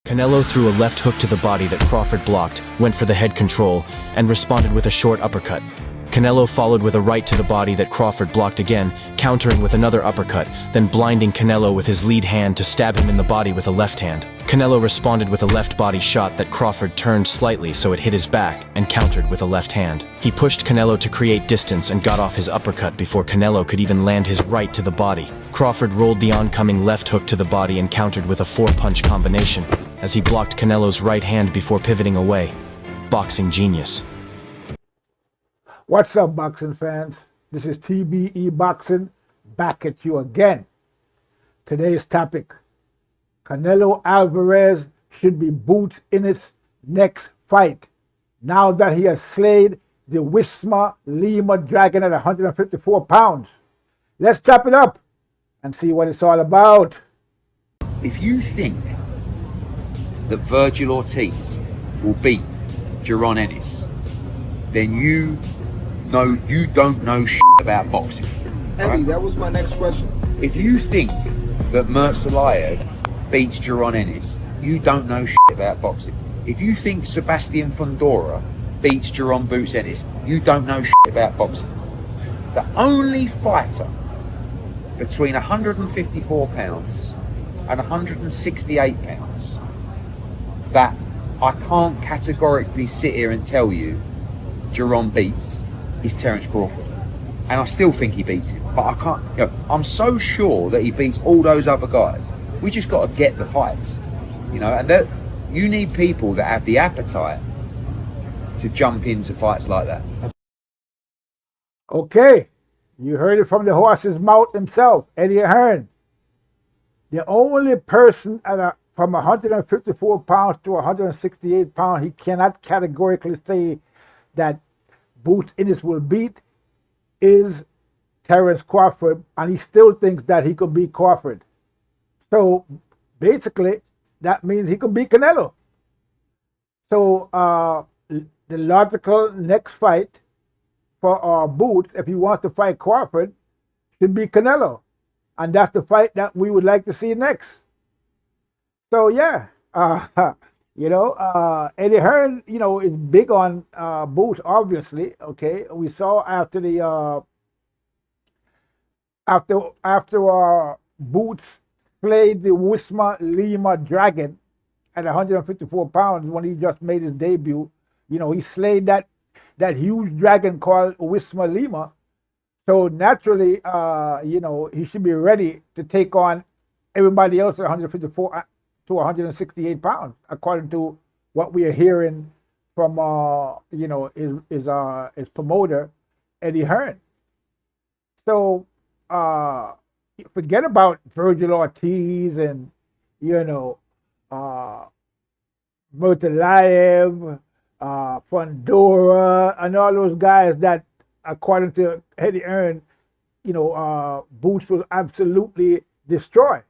Canelo threw a left hook to the body that Crawford blocked, went for the head control, and responded with a short uppercut. Canelo followed with a right to the body that Crawford blocked again, countering with another uppercut, then blinding Canelo with his lead hand to stab him in the body with a left hand. Canelo responded with a left body shot that Crawford turned slightly so it hit his back, and countered with a left hand. He pushed Canelo to create distance and got off his uppercut before Canelo could even land his right to the body. Crawford rolled the oncoming left hook to the body and countered with a four-punch combination, as he blocked Canelo's right hand before pivoting away. Boxing genius. What's up, boxing fans? This is TBE Boxing, back at you again. Today's topic: Canelo Álvarez should be Boots Ennis' next fight, now that he has slayed the Uisma Lima Dragon at 154 pounds. Let's chop it up and see what it's all about. If you think that Virgil Ortiz will beat Jaron Ennis, then you don't know shit about boxing. Eddie, Right? that was my next question. If you think that Mursaliev beats Jaron Ennis, you don't know shit about boxing. If you think Sebastian Fundora beats Jaron Boots Ennis, you don't know shit about boxing. The only fighter between 154 pounds and 168 pounds that I can't categorically sit here and tell you Jaron beats is Terence Crawford, and I still think he beats him, but I can't. I'm so sure that he beats all those other guys. We just got to get the fights, and that you need people that have the appetite to jump into fights like that. Okay, you heard it from the horse's mouth himself, Eddie Hearn. The only person from 154 pounds to 168 pounds he cannot categorically say that Boots Ennis will beat is Terence Crawford, and he still thinks that he could beat Crawford. So basically, that means he can beat Canelo. So the logical next fight for Boots, if he wants to fight Crawford, should be Canelo, and that's the fight that we would like to see next. So yeah. Eddie Hearn, is big on Boots, obviously. Okay, we saw after the after Boots played the Uisma Lima Dragon at 154 pounds when he just made his debut. He slayed that huge dragon called Uisma Lima. So naturally, he should be ready to take on everybody else at 154. To 168 pounds, according to what we are hearing from his promoter Eddie Hearn. So forget about Virgil Ortiz and Murtaliev, Fundora, and all those guys that, according to Eddie Hearn, Boots will absolutely destroy.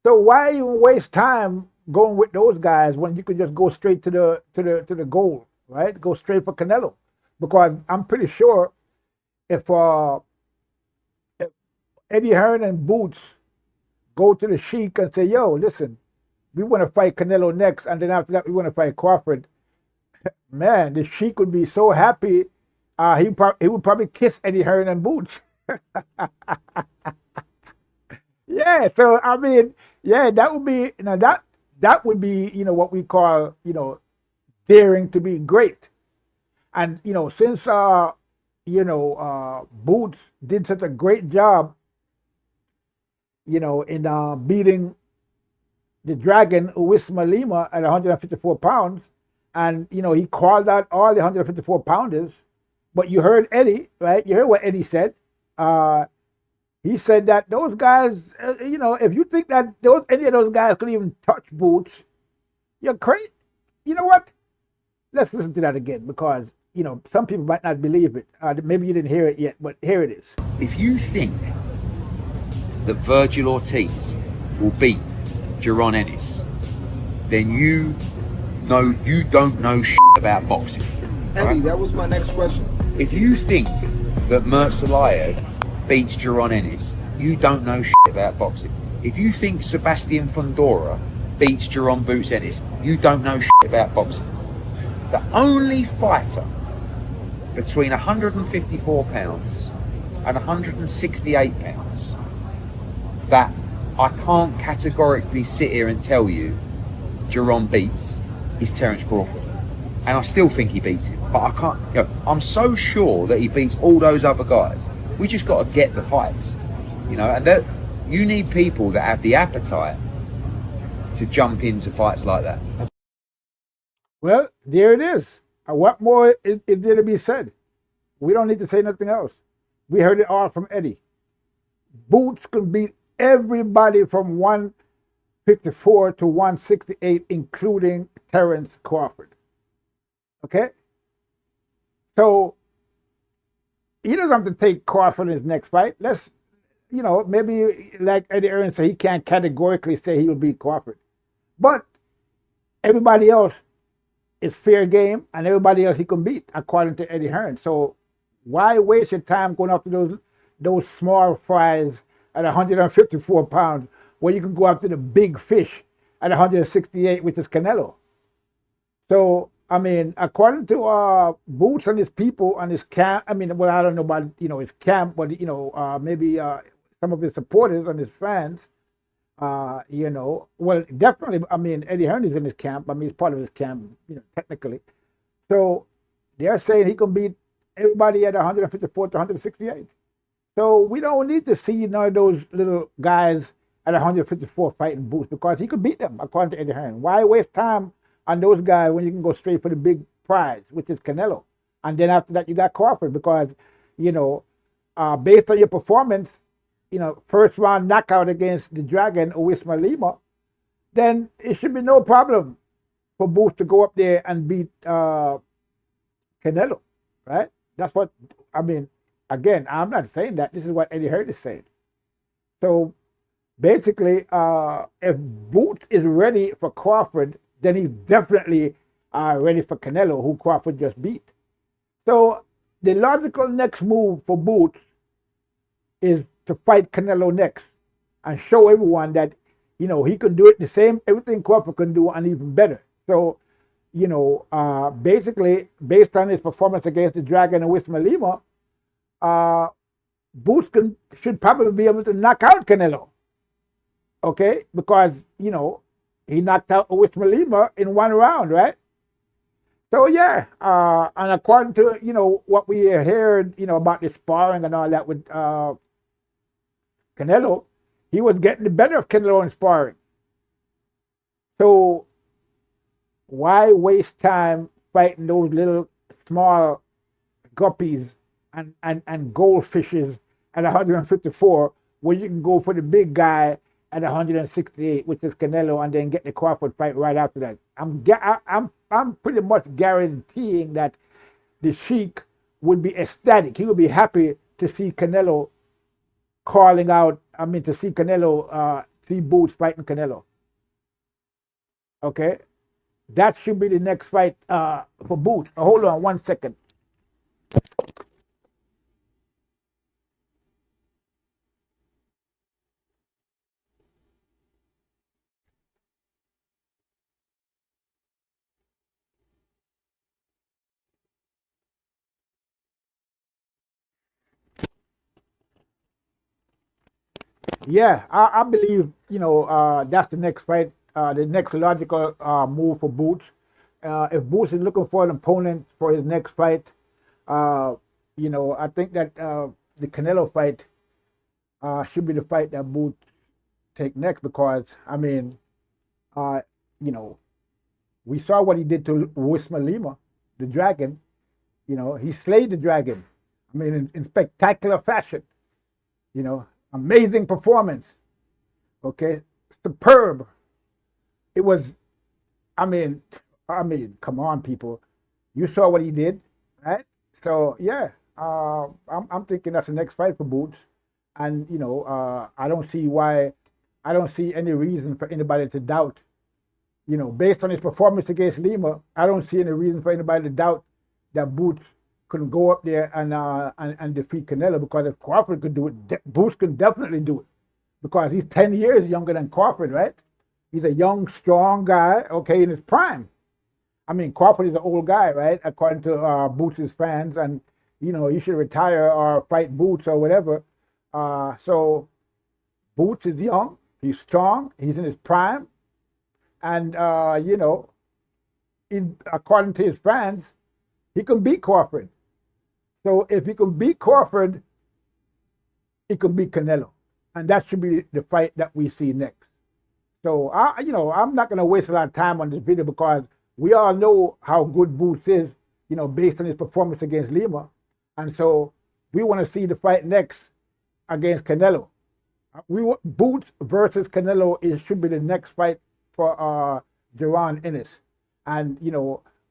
So why even waste time going with those guys when you could just go straight to the goal, right? Go straight for Canelo, because I'm pretty sure if Eddie Hearn and Boots go to the Sheik and say, "Yo, listen, we want to fight Canelo next, and then after that we want to fight Crawford," man, the Sheik would be so happy. He would probably kiss Eddie Hearn and Boots. Yeah, so I mean. Yeah, that would be that would be what we call daring to be great, and since Boots did such a great job in beating the Dragon Uisma Lima at 154 pounds, and he called out all the 154 pounders, but you heard Eddie, right? You heard what Eddie said. He said that those guys, if you think that any of those guys could even touch Boots, you're crazy. You know what? Let's listen to that again, because, some people might not believe it. Maybe you didn't hear it yet, but here it is. If you think that Virgil Ortiz will beat Jaron Ennis, then you don't know shit about boxing. Eddie, Right? that was my next question. If you think that Mursaliev beats Jaron Ennis, you don't know shit about boxing. If you think Sebastian Fundora beats Jaron Boots Ennis, you don't know shit about boxing. The only fighter between 154 pounds and 168 pounds that I can't categorically sit here and tell you Jaron beats is Terence Crawford. And I still think he beats him, but I can't, you know, I'm so sure that he beats all those other guys. We just got to get the fights, you know, and that you need people that have the appetite to jump into fights like that. Well, there it is. What more is there to be said? We don't need to say nothing else. We heard it all from Eddie. Boots can beat everybody from 154 to 168, including Terence Crawford. Okay? So he doesn't have to take Crawford in his next fight. Let's, you know, maybe like Eddie Hearn said, he can't categorically say he will beat Crawford. But everybody else is fair game, and everybody else he can beat, according to Eddie Hearn. So why waste your time going after those small fries at 154 pounds when you can go after the big fish at 168, which is Canelo? So, I mean, according to Boots and his people and his camp, I mean, well, I don't know about, you know, his camp, but, you know, maybe some of his supporters and his fans, you know, well, definitely, I mean, Eddie Hearn is in his camp. I mean, he's part of his camp, you know, technically. So they're saying he can beat everybody at 154 to 168. So we don't need to see none of those little guys at 154 fighting Boots, because he could beat them, according to Eddie Hearn. Why waste time on those guys when you can go straight for the big prize, which is Canelo? And then after that, you got Crawford, because, you know, based on your performance, you know, first round knockout against the Dragon, Uisma Lima, then it should be no problem for Boots to go up there and beat Canelo, right? That's what, I mean, again, I'm not saying that. This is what Eddie Hearn is saying. So basically, if Boots is ready for Crawford, then he's definitely ready for Canelo, who Crawford just beat. So the logical next move for Boots is to fight Canelo next and show everyone that, you know, he can do it the same, everything Crawford can do, and even better. So, you know, basically, based on his performance against the Dragon and Uisma Lima, Boots should probably be able to knock out Canelo. Okay? Because, you know, he knocked out Uisma Lima in one round, right? So, yeah, and according to, you know, what we heard, you know, about the sparring and all that with Canelo, he was getting the better of Canelo in sparring. So why waste time fighting those little small guppies and goldfishes at 154 when you can go for the big guy at 168, which is Canelo, and then get the Crawford fight right after that? I'm pretty much guaranteeing that the Sheik would be ecstatic. He would be happy to see Canelo calling out, I mean, to see Canelo, see Boots fighting Canelo. Okay? That should be the next fight for Boots. Hold on 1 second. Yeah, I believe, you know, that's the next fight, the next logical move for Boots. If Boots is looking for an opponent for his next fight, you know, I think that the Canelo fight should be the fight that Boots take next, because, I mean, you know, we saw what he did to Uisma Lima, the Dragon. You know, he slayed the Dragon, I mean, in spectacular fashion. You know, amazing performance. Okay, superb. It was, I mean, come on, people. You saw what he did, right? So yeah, I'm thinking that's the next fight for Boots, and you know, I don't see any reason for anybody to doubt. You know, based on his performance against Lima, I don't see any reason for anybody to doubt that Boots couldn't go up there and defeat Canelo, because if Crawford could do it, Boots can definitely do it, because he's 10 years younger than Crawford, right? He's a young, strong guy, okay, in his prime. I mean, Crawford is an old guy, right? According to Boots' fans, and you should retire or fight Boots or whatever. So Boots is young, he's strong, he's in his prime, and according to his fans, he can beat Crawford. So if he can beat Crawford, he can beat Canelo, and that should be the fight that we see next. So I'm not going to waste a lot of time on this video because we all know how good Boots is, based on his performance against Lima, and so we want to see the fight next against Canelo. Boots versus Canelo should be the next fight for Jaron Ennis, and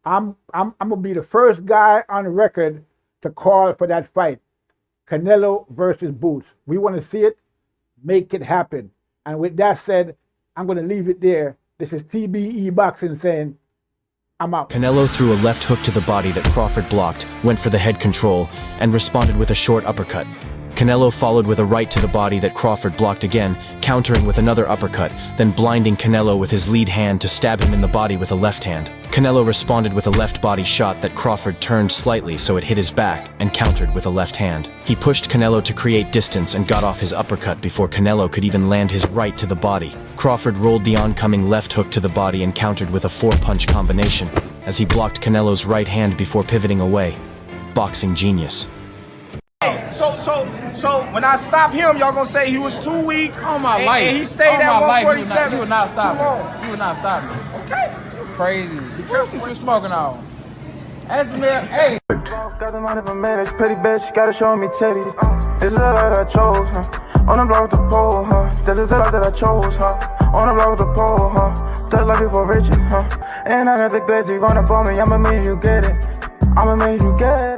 I'm gonna be the first guy on record to call for that fight, Canelo versus Boots. We want to see it, make it happen. And with that said, I'm going to leave it there. This is TBE Boxing saying, I'm out. Canelo threw a left hook to the body that Crawford blocked, went for the head control, and responded with a short uppercut. Canelo followed with a right to the body that Crawford blocked again, countering with another uppercut, then blinding Canelo with his lead hand to stab him in the body with a left hand. Canelo responded with a left body shot that Crawford turned slightly so it hit his back and countered with a left hand. He pushed Canelo to create distance and got off his uppercut before Canelo could even land his right to the body. Crawford rolled the oncoming left hook to the body and countered with a 4-punch combination as he blocked Canelo's right hand before pivoting away. Boxing genius. So when I stop him, y'all gonna say he was too weak. On my life. And he stayed at 147. You would not stop too long. me. You would not stop me. Okay. You crazy. You quit smoking on. Hey. Got the money for minutes, pretty bitch, gotta show me titties. This is the life that I chose, huh? On the block with the pole, huh? This is the life that I chose, huh? On the block with the pole, huh? That's life before Richard, huh? And I got the glitzy, run up on me, I'ma make you get it. I'ma make you get it.